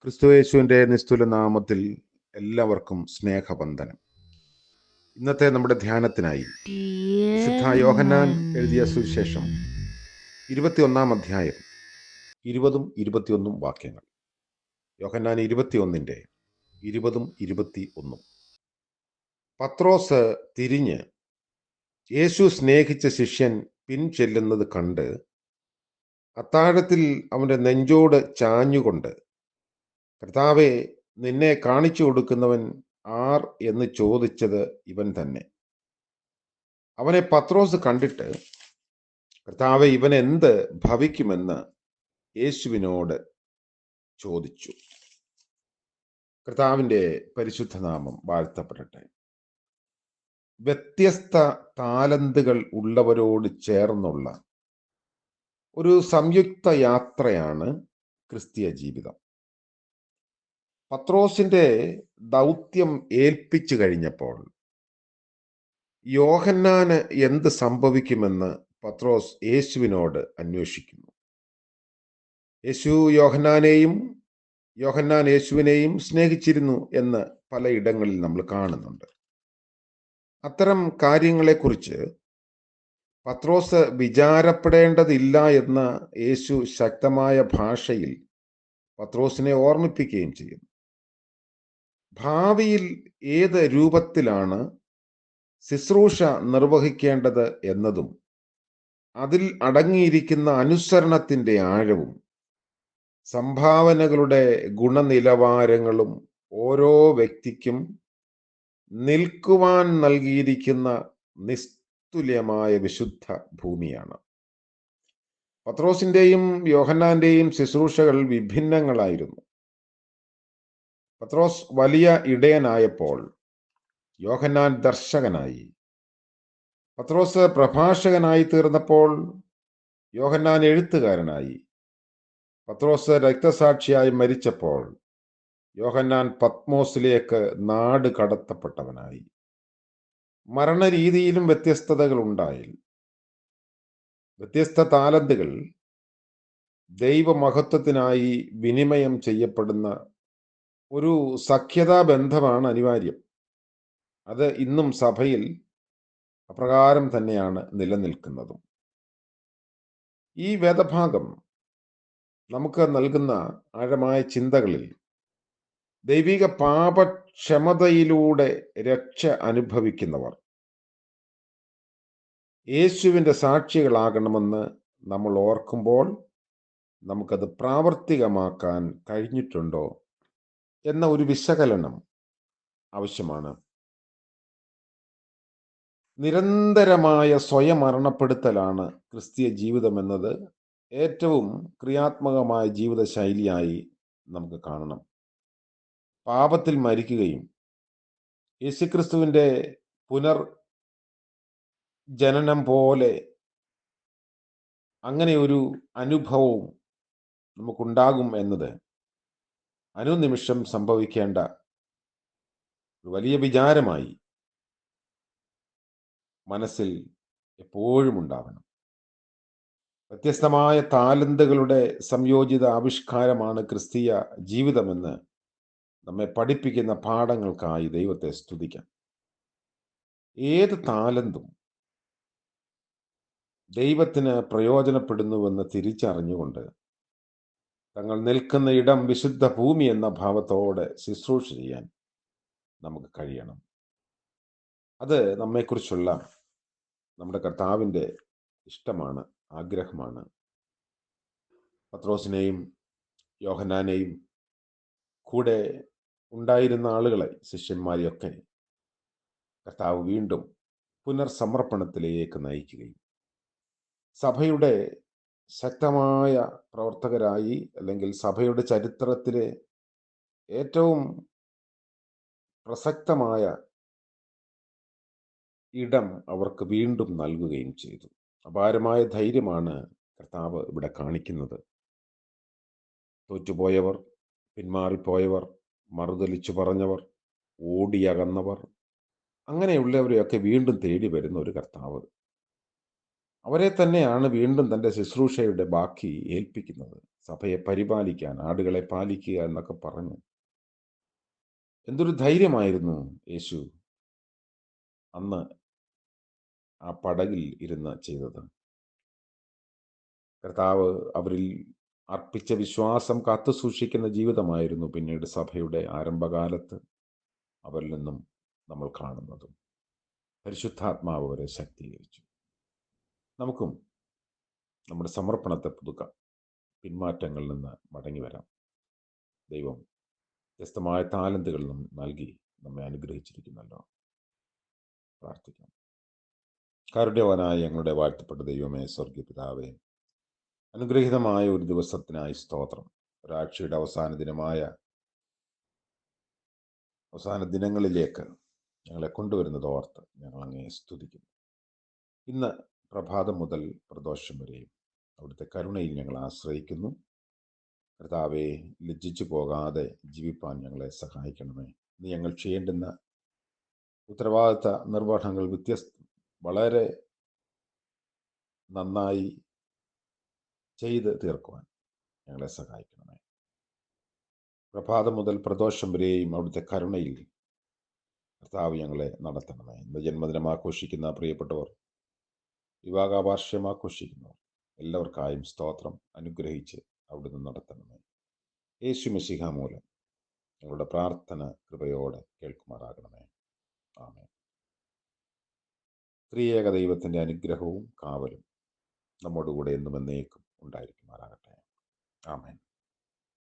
ക്രിസ്തുയേശുവിൻ്റെ നിസ്തുല നാമത്തിൽ എല്ലാവർക്കും സ്നേഹവന്ദനം. ഇന്നത്തെ നമ്മുടെ ധ്യാനത്തിനായി വിശുദ്ധ യോഹന്നാൻ എഴുതിയ സുവിശേഷം 21 അധ്യായം 20-21 വാക്യങ്ങൾ. യോഹന്നാൻ 21-ന്റെ 20-21. പത്രോസ് തിരിഞ്ഞ് യേശു സ്നേഹിച്ച ശിഷ്യൻ പിൻചെല്ലുന്നത് കണ്ട് അത്താഴത്തിൽ അവൻ്റെ നെഞ്ചോട് ചാഞ്ഞുകൊണ്ട്, കർത്താവെ, നിന്നെ കാണിച്ചു കൊടുക്കുന്നവൻ ആർ എന്ന് ചോദിച്ചത് ഇവൻ തന്നെ. അവനെ പത്രോസ് കണ്ടിട്ട്, കർത്താവെ, ഇവൻ എന്ത് ഭവിക്കുമെന്ന് യേശുവിനോട് ചോദിച്ചു. കർത്താവിൻ്റെ പരിശുദ്ധ നാമം വാഴ്ത്തപ്പെടട്ടെ. വ്യത്യസ്ത താലന്തുകൾ ഉള്ളവരോട് ചേർന്നുള്ള ഒരു സംയുക്ത യാത്രയാണ് ക്രിസ്തീയ ജീവിതം. പത്രോസിന്റെ ദൗത്യം ഏൽപ്പിച്ചു കഴിഞ്ഞപ്പോൾ യോഹന്നാന് എന്ത് സംഭവിക്കുമെന്ന് പത്രോസ് യേശുവിനോട് അന്വേഷിക്കുന്നു. യേശു യോഹന്നാനെയും യോഹന്നാൻ യേശുവിനെയും സ്നേഹിച്ചിരുന്നു എന്ന് പലയിടങ്ങളിൽ നമ്മൾ കാണുന്നുണ്ട്. അത്തരം കാര്യങ്ങളെക്കുറിച്ച് പത്രോസ് വിചാരപ്പെടേണ്ടതില്ല എന്ന് യേശു ശക്തമായ ഭാഷയിൽ പത്രോസിനെ ഓർമ്മിപ്പിക്കുകയും ചെയ്യുന്നു. ഭാവിയിൽ ഏത് രൂപത്തിലാണ് ശുശ്രൂഷ നിർവഹിക്കേണ്ടത് എന്നതും അതിൽ അടങ്ങിയിരിക്കുന്ന അനുസരണത്തിൻ്റെ ആഴവും സംഭാവനകളുടെ ഗുണനിലവാരങ്ങളും ഓരോ വ്യക്തിക്കും നിൽക്കുവാൻ നൽകിയിരിക്കുന്ന നിസ്തുല്യമായ വിശുദ്ധ ഭൂമിയാണ്. പത്രോസിന്റെയും യോഹന്നാന്റെയും ശുശ്രൂഷകൾ വിഭിന്നങ്ങളായിരുന്നു. പത്രോസ് വലിയ ഇടയനായപ്പോൾ യോഹന്നാൻ ദർശകനായി. പത്രോസ് പ്രഭാഷകനായി തീർന്നപ്പോൾ യോഹന്നാൻ എഴുത്തുകാരനായി. പത്രോസ് രക്തസാക്ഷിയായി മരിച്ചപ്പോൾ യോഹന്നാൻ പത്മോസിലേക്ക് നാട് കടത്തപ്പെട്ടവനായി. മരണരീതിയിലും വ്യത്യസ്തതകൾ ഉണ്ടായി. വ്യത്യസ്ത താലന്തുകൾ ദൈവമഹത്വത്തിനായി വിനിമയം ചെയ്യപ്പെടുന്ന ഒരു സഖ്യതാ ബന്ധമാണ് അനിവാര്യം. അത് ഇന്നും സഭയിൽ അപ്രകാരം തന്നെയാണ് നിലനിൽക്കുന്നതും. ഈ വേദഭാഗം നമുക്ക് നൽകുന്ന ആഴമായ ചിന്തകളിൽ ദൈവിക പാപക്ഷമതയിലൂടെ രക്ഷ അനുഭവിക്കുന്നവർ യേശുവിൻ്റെ സാക്ഷികളാകണമെന്ന് നമ്മൾ ഓർക്കുമ്പോൾ നമുക്കത് പ്രാവർത്തികമാക്കാൻ കഴിഞ്ഞിട്ടുണ്ടോ എന്ന ഒരു വിശകലനം ആവശ്യമാണ്. നിരന്തരമായ സ്വയം മരണപ്പെടുത്തലാണ് ക്രിസ്തീയ ജീവിതം എന്നത് ഏറ്റവും ക്രിയാത്മകമായ ജീവിത ശൈലിയായി നമുക്ക് കാണണം. പാപത്തിൽ മരിക്കുകയും യേശുക്രിസ്തുവിൻ്റെ പുനർജനനം പോലെ അങ്ങനെ ഒരു അനുഭവവും നമുക്കുണ്ടാകും എന്നത് അനുനിമിഷം സംഭവിക്കേണ്ട ഒരു വലിയ വിചാരമായി മനസ്സിൽ എപ്പോഴും ഉണ്ടാവണം. വ്യത്യസ്തമായ താലന്തുകളുടെ സംയോജിത ആവിഷ്കാരമാണ് ക്രിസ്തീയ ജീവിതമെന്ന് നമ്മെ പഠിപ്പിക്കുന്ന പാഠങ്ങൾക്കായി ദൈവത്തെ സ്തുതിക്കാം. ഏത് താലന്തും ദൈവത്തിന് പ്രയോജനപ്പെടുന്നുവെന്ന് തിരിച്ചറിഞ്ഞുകൊണ്ട് തങ്ങൾ നിൽക്കുന്ന ഇടം വിശുദ്ധ ഭൂമി എന്ന ഭാവത്തോടെ ശുശ്രൂഷ ചെയ്യാൻ നമുക്ക് കഴിയണം. അത് നമ്മെക്കുറിച്ചുള്ള നമ്മുടെ കർത്താവിൻ്റെ ഇഷ്ടമാണ്, ആഗ്രഹമാണ്. പത്രോസിനെയും യോഹന്നാനെയും കൂടെ ഉണ്ടായിരുന്ന ആളുകളെ, ശിഷ്യന്മാരെയൊക്കെ കർത്താവ് വീണ്ടും പുനർസമർപ്പണത്തിലേക്ക് നയിക്കുകയും സഭയുടെ ശക്തമായ പ്രവർത്തകരായി, അല്ലെങ്കിൽ സഭയുടെ ചരിത്രത്തിലെ ഏറ്റവും പ്രസക്തമായ ഇടം അവർക്ക് വീണ്ടും നൽകുകയും ചെയ്തു. അപാരമായ ധൈര്യമാണ് കർത്താവ് ഇവിടെ കാണിക്കുന്നത്. തോറ്റുപോയവർ, പിന്മാറിപ്പോയവർ, മറുതലിച്ചു പറഞ്ഞവർ, ഓടിയകന്നവർ, അങ്ങനെയുള്ളവരെയൊക്കെ വീണ്ടും തേടി വരുന്ന ഒരു കർത്താവ്. അവരെ തന്നെയാണ് വീണ്ടും തൻ്റെ ശുശ്രൂഷയുടെ ബാക്കി ഏൽപ്പിക്കുന്നത്. സഭയെ പരിപാലിക്കാൻ, ആടുകളെ പാലിക്കുക എന്നൊക്കെ പറഞ്ഞു. എന്തൊരു ധൈര്യമായിരുന്നു യേശു അന്ന് ആ പടകിൽ ഇരുന്ന് ചെയ്തത്. കർത്താവ് അവരിൽ അർപ്പിച്ച വിശ്വാസം കാത്തു സൂക്ഷിക്കുന്ന ജീവിതമായിരുന്നു പിന്നീട് സഭയുടെ ആരംഭകാലത്ത് അവരിൽ നിന്നും നമ്മൾ കാണുന്നതും. പരിശുദ്ധാത്മാവ് അവരെ ശക്തീകരിച്ചു. നമുക്കും നമ്മുടെ സമർപ്പണത്തെ പുതുക്കാം. പിന്മാറ്റങ്ങളിൽ നിന്ന് മടങ്ങി വരാം. ദൈവം വ്യത്യസ്തമായ താലന്തുകൾ നൽകി നമ്മെ അനുഗ്രഹിച്ചിരിക്കുന്നല്ലോ. പ്രാർത്ഥിക്കാം. കാരുണ്യവാനായ ഞങ്ങളുടെ വാഴ്ത്തപ്പെട്ട ദൈവമേ, സ്വർഗീയ പിതാവേ, അനുഗ്രഹീതമായ ഒരു ദിവസത്തിനായി സ്തോത്രം. ഒരാഴ്ചയുടെ അവസാന ദിനങ്ങളിലേക്ക് ഞങ്ങളെ കൊണ്ടുവരുന്നത് ഓർത്ത് ഞങ്ങൾ അങ്ങേ സ്തുതിക്കുന്നു. ഇന്ന് പ്രഭാതം മുതൽ പ്രദോഷം വരെയും അവിടുത്തെ കരുണയിൽ ഞങ്ങൾ ആശ്രയിക്കുന്നു. കർത്താവെ, ലജ്ജിച്ചു പോകാതെ ജീവിപ്പാൻ ഞങ്ങളെ സഹായിക്കണമേ. ഇന്ന് ഞങ്ങൾ ചെയ്യേണ്ടുന്ന ഉത്തരവാദിത്ത നിർവഹണങ്ങൾ വളരെ നന്നായി ചെയ്ത് തീർക്കുവാൻ ഞങ്ങളെ സഹായിക്കണമേ. പ്രഭാതം മുതൽ പ്രദോഷം വരെയും അവിടുത്തെ കരുണയിൽ കർത്താവ് ഞങ്ങളെ നടത്തണമേ. ഇന്ന് ജന്മദിനം ആഘോഷിക്കുന്ന പ്രിയപ്പെട്ടവർ, വിവാഹവാർഷികം ആഘോഷിക്കുന്നവർ എല്ലാവർക്കായും സ്തോത്രം. അനുഗ്രഹിച്ച് അവിടുന്ന് നടത്തണമേ. യേശു മെശിഹ മൂലം ഞങ്ങളുടെ പ്രാർത്ഥന കൃപയോടെ കേൾക്കുമാറാകണമേ. ആമേൻ. ത്രിയേക ദൈവത്തിൻ്റെ അനുഗ്രഹവും കാവലും നമ്മോടുകൂടെ എന്നും എന്നേക്കും ഉണ്ടായിരിക്കുമാറാകട്ടെ. ആമേൻ.